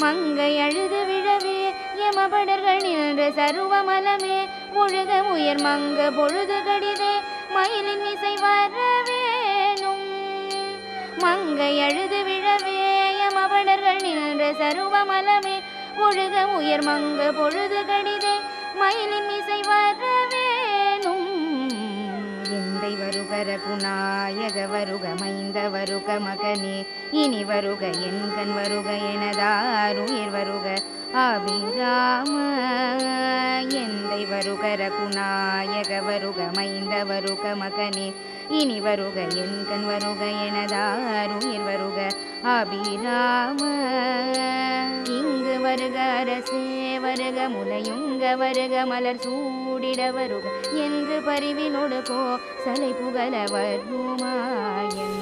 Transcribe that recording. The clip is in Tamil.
மங்கை அழுது விழவே யமபடர்கள் நின்ற சருவமலமே ஒழுக உயர் மங்க பொழுது கடிதே மயிலின் இசை வரவேணும். மங்கை அழுது விழவே யமபடர்கள் நின்ற சருவமலமே ஒழுக உயர் மங்க பொழுது கடிதே மயிலின் இசை வரவேணும். எந்தை வருக ரகுநாயக வருக மைந்த வருக மகனே இனி வருக என் கண் வருக எனதாருயிர் வருக அபிராம. எந்தை வருக ரகுநாயக வருக மைந்த வருக மகனே இனி வருக என் கண் வருக எனதாருயிர் வருக அபிராம. இங்கு வருக அரசே வருக முலையுங்க வருக மலர் சூடிட வருக என்று பரிவினொடு கோ சலை புகழ வருமாயன்.